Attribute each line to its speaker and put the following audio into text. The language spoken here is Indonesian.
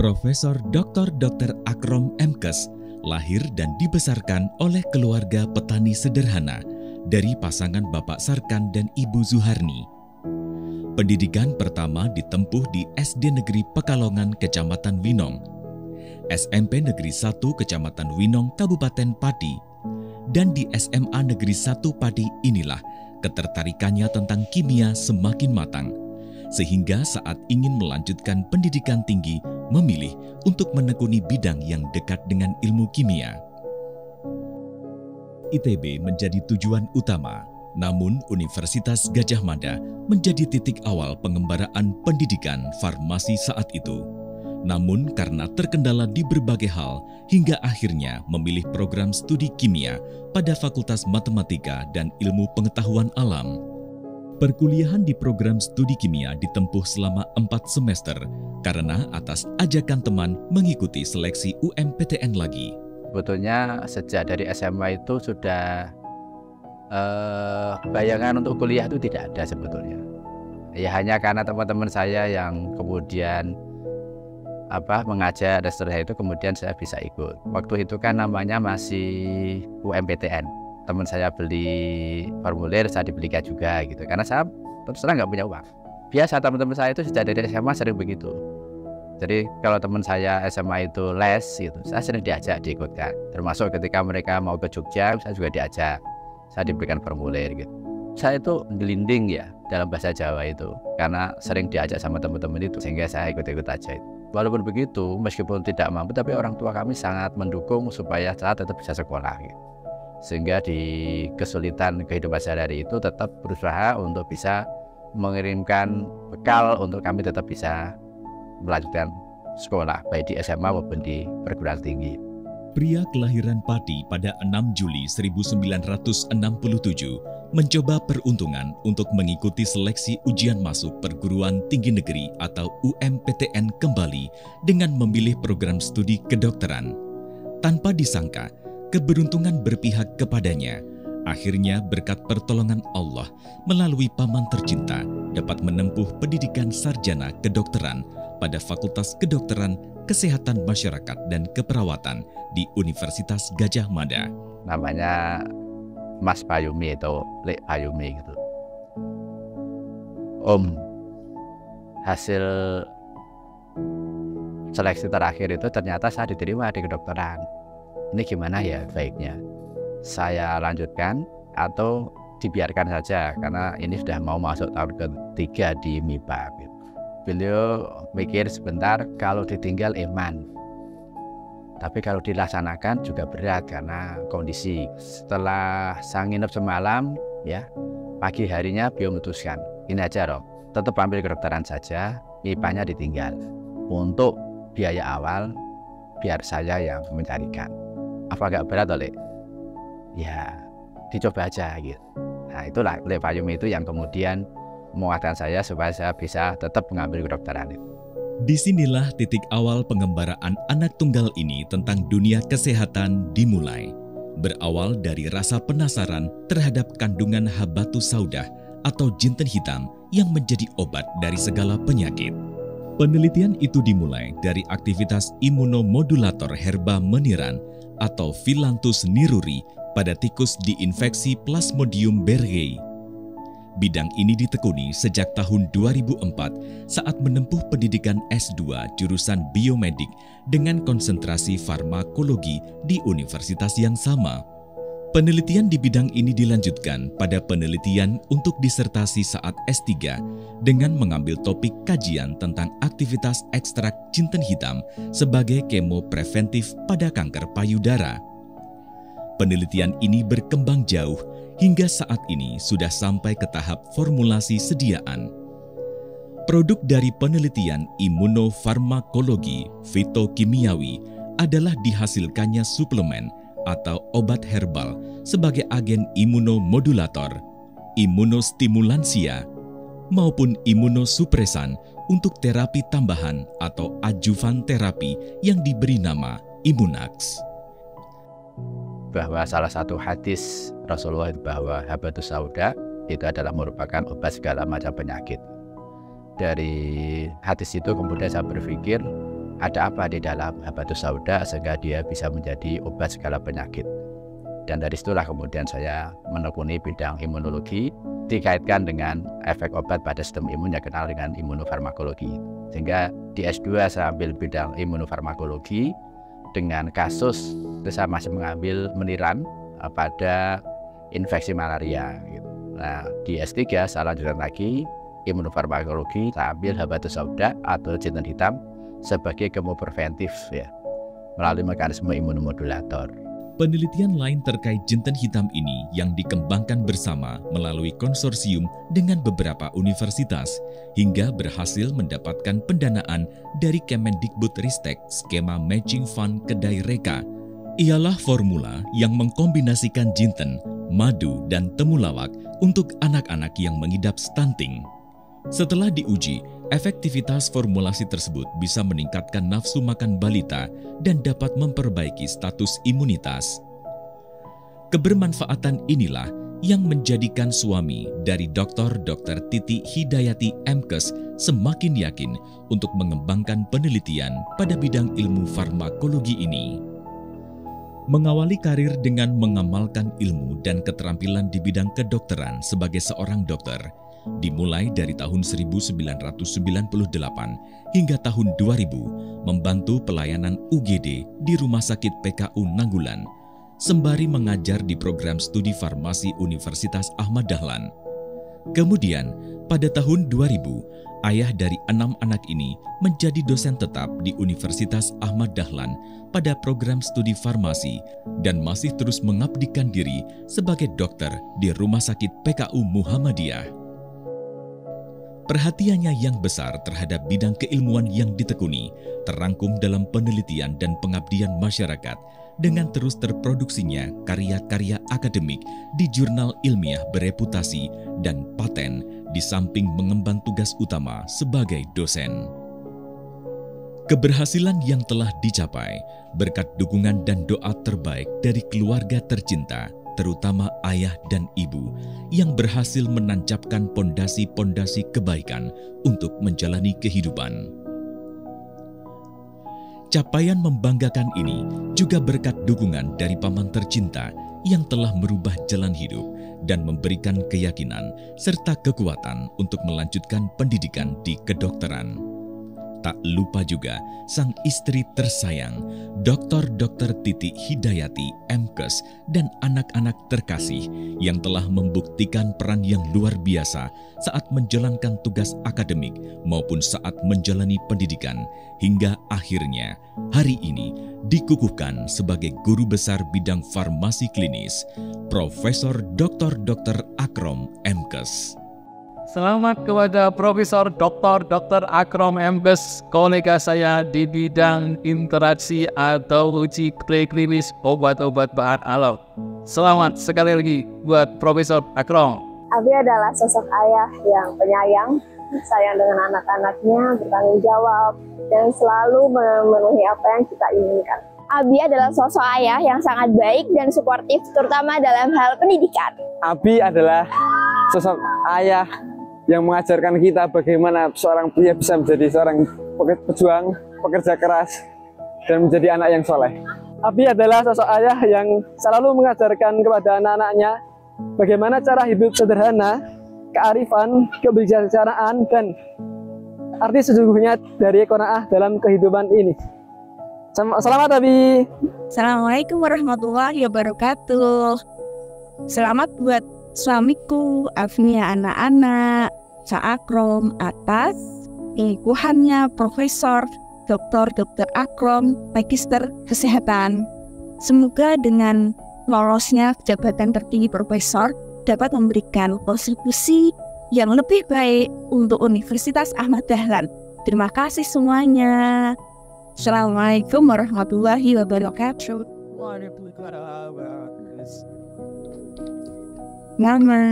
Speaker 1: Profesor Dr. Akrom Emkes lahir dan dibesarkan oleh keluarga petani sederhana dari pasangan Bapak Sarkan dan Ibu Zuharni. Pendidikan pertama ditempuh di SD Negeri Pekalongan, Kecamatan Winong, SMP Negeri 1 Kecamatan Winong, Kabupaten Pati, dan di SMA Negeri 1 Pati. Inilah ketertarikannya tentang kimia semakin matang, sehingga saat ingin melanjutkan pendidikan tinggi, memilih untuk menekuni bidang yang dekat dengan ilmu kimia. ITB menjadi tujuan utama, namun Universitas Gadjah Mada menjadi titik awal pengembaraan pendidikan farmasi saat itu. Namun karena terkendala di berbagai hal, hingga akhirnya memilih program studi kimia pada Fakultas Matematika dan Ilmu Pengetahuan Alam. Perkuliahan di program studi kimia ditempuh selama 4 semester karena atas ajakan teman mengikuti seleksi UMPTN lagi.
Speaker 2: Sebetulnya sejak dari SMA itu sudah bayangan untuk kuliah itu tidak ada sebetulnya. Ya hanya karena teman-teman saya yang kemudian mengajak dan seterusnya itu kemudian saya bisa ikut. Waktu itu kan namanya masih UMPTN. Teman saya beli formulir, saya dibelikan juga gitu. Karena saya terus terang nggak punya uang. Biasa teman-teman saya itu sejak dari SMA sering begitu. Jadi kalau teman saya SMA itu les gitu, saya sering diajak diikutkan. Termasuk ketika mereka mau ke Jogja, saya juga diajak. Saya diberikan formulir gitu. Saya itu gelinding ya dalam bahasa Jawa itu, karena sering diajak sama teman-teman itu, sehingga saya ikut-ikut aja itu. Walaupun begitu, meskipun tidak mampu, tapi orang tua kami sangat mendukung supaya saya tetap bisa sekolah gitu. Sehingga di kesulitan kehidupan sehari-hari itu tetap berusaha untuk bisa mengirimkan bekal untuk kami tetap bisa melanjutkan sekolah, baik di SMA maupun di perguruan tinggi.
Speaker 1: Pria kelahiran Pati pada 6 Juli 1967 mencoba peruntungan untuk mengikuti seleksi ujian masuk perguruan tinggi negeri atau UMPTN kembali dengan memilih program studi kedokteran. Tanpa disangka, keberuntungan berpihak kepadanya. Akhirnya berkat pertolongan Allah melalui paman tercinta dapat menempuh pendidikan sarjana kedokteran pada Fakultas Kedokteran, Kesehatan Masyarakat dan Keperawatan di Universitas Gadjah Mada.
Speaker 2: Namanya Mas Payumi atau Lek Payumi gitu. Om, hasil seleksi terakhir itu ternyata saya diterima di kedokteran. Ini gimana ya baiknya? Saya lanjutkan atau dibiarkan saja karena ini sudah mau masuk tahun ketiga di MIPA gitu. Beliau mikir sebentar, kalau ditinggal iman, tapi kalau dilaksanakan juga berat karena kondisi. Setelah saya nginep semalam ya, pagi harinya beliau memutuskan, ini aja Rob, tetap ambil kedokteran saja, MIPA-nya ditinggal. Untuk biaya awal biar saya yang mencarikan. Apa agak berat oleh? Ya, dicoba aja gitu. Nah itulah Lek Payumi itu yang kemudian menguatkan saya supaya saya bisa tetap mengambil kedokteran itu.
Speaker 1: Disinilah titik awal pengembaraan anak tunggal ini tentang dunia kesehatan dimulai. Berawal dari rasa penasaran terhadap kandungan habatus saudah atau jinten hitam yang menjadi obat dari segala penyakit. Penelitian itu dimulai dari aktivitas imunomodulator herba meniran atau Phyllanthus niruri pada tikus diinfeksi Plasmodium berghei. Bidang ini ditekuni sejak tahun 2004 saat menempuh pendidikan S2 jurusan biomedik dengan konsentrasi farmakologi di universitas yang sama. Penelitian di bidang ini dilanjutkan pada penelitian untuk disertasi saat S3 dengan mengambil topik kajian tentang aktivitas ekstrak jinten hitam sebagai kemo preventif pada kanker payudara. Penelitian ini berkembang jauh hingga saat ini sudah sampai ke tahap formulasi sediaan. Produk dari penelitian imunofarmakologi fitokimiawi adalah dihasilkannya suplemen atau obat herbal sebagai agen imunomodulator, imunostimulansia, maupun imunosupresan untuk terapi tambahan atau adjuvan terapi yang diberi nama Immunax.
Speaker 2: Bahwa salah satu hadis Rasulullah bahwa habatus sauda itu adalah merupakan obat segala macam penyakit. Dari hadis itu kemudian saya berpikir ada apa di dalam habatus sauda sehingga dia bisa menjadi obat segala penyakit. Dan dari situlah kemudian saya menekuni bidang imunologi, dikaitkan dengan efek obat pada sistem imun yang kenal dengan imunofarmakologi. Sehingga di S2 saya ambil bidang imunofarmakologi dengan kasus saya masih mengambil meniran pada infeksi malaria. Nah, di S3 saya lanjutkan lagi imunofarmakologi, saya ambil habatus sauda atau jinten hitam sebagai kemo preventif ya, melalui mekanisme imunomodulator.
Speaker 1: Penelitian lain terkait jinten hitam ini yang dikembangkan bersama melalui konsorsium dengan beberapa universitas hingga berhasil mendapatkan pendanaan dari Kemendikbudristek skema Matching Fund Kedai Reka ialah formula yang mengkombinasikan jinten, madu, dan temulawak untuk anak-anak yang mengidap stunting. Setelah diuji, efektivitas formulasi tersebut bisa meningkatkan nafsu makan balita dan dapat memperbaiki status imunitas. Kebermanfaatan inilah yang menjadikan suami dari Dr. Titi Hidayati MKes semakin yakin untuk mengembangkan penelitian pada bidang ilmu farmakologi ini. Mengawali karir dengan mengamalkan ilmu dan keterampilan di bidang kedokteran sebagai seorang dokter, dimulai dari tahun 1998 hingga tahun 2000 membantu pelayanan UGD di Rumah Sakit PKU Nanggulan, sembari mengajar di program studi farmasi Universitas Ahmad Dahlan. Kemudian, pada tahun 2000, ayah dari 6 anak ini menjadi dosen tetap di Universitas Ahmad Dahlan pada program studi farmasi dan masih terus mengabdikan diri sebagai dokter di Rumah Sakit PKU Muhammadiyah. Perhatiannya yang besar terhadap bidang keilmuan yang ditekuni terangkum dalam penelitian dan pengabdian masyarakat dengan terus terproduksinya karya-karya akademik di jurnal ilmiah bereputasi dan paten di samping mengemban tugas utama sebagai dosen. Keberhasilan yang telah dicapai berkat dukungan dan doa terbaik dari keluarga tercinta, terutama ayah dan ibu, yang berhasil menancapkan pondasi-pondasi kebaikan untuk menjalani kehidupan. Capaian membanggakan ini juga berkat dukungan dari paman tercinta yang telah merubah jalan hidup dan memberikan keyakinan serta kekuatan untuk melanjutkan pendidikan di kedokteran. Tak lupa juga sang istri tersayang, Dr. Titi Hidayati MKes dan anak-anak terkasih yang telah membuktikan peran yang luar biasa saat menjalankan tugas akademik maupun saat menjalani pendidikan hingga akhirnya hari ini dikukuhkan sebagai guru besar bidang farmasi klinis, Profesor Dr. Akrom MKes.
Speaker 3: Selamat kepada Profesor Dr. Akrom MKes, kolega saya di bidang interaksi atau uji preklinis obat-obat bahan alam. Selamat sekali lagi buat Profesor Akrom.
Speaker 4: Abi adalah sosok ayah yang penyayang, sayang dengan anak-anaknya, bertanggung jawab, dan selalu memenuhi apa yang kita inginkan. Abi adalah sosok ayah yang sangat baik dan suportif, terutama dalam hal pendidikan.
Speaker 5: Abi adalah sosok ayah yang mengajarkan kita bagaimana seorang pria bisa menjadi seorang pejuang, pekerja keras, dan menjadi anak yang soleh.
Speaker 6: Abi adalah sosok ayah yang selalu mengajarkan kepada anak-anaknya bagaimana cara hidup sederhana, kearifan, kebijaksanaan, dan arti sesungguhnya dari qanaah dalam kehidupan ini. Selamat Abi.
Speaker 7: Assalamualaikum warahmatullahi wabarakatuh. Selamat buat suamiku, Afnia, anak-anak, Cak Akrom atas pengukuhannya Profesor Dr. Akrom, Magister Kesehatan. Semoga dengan lolosnya jabatan tertinggi Profesor dapat memberikan kontribusi yang lebih baik untuk Universitas Ahmad Dahlan. Terima kasih semuanya. Assalamualaikum warahmatullahi wabarakatuh.
Speaker 3: Waalaikumsalam warahmatullahi wabarakatuh.
Speaker 7: Mama.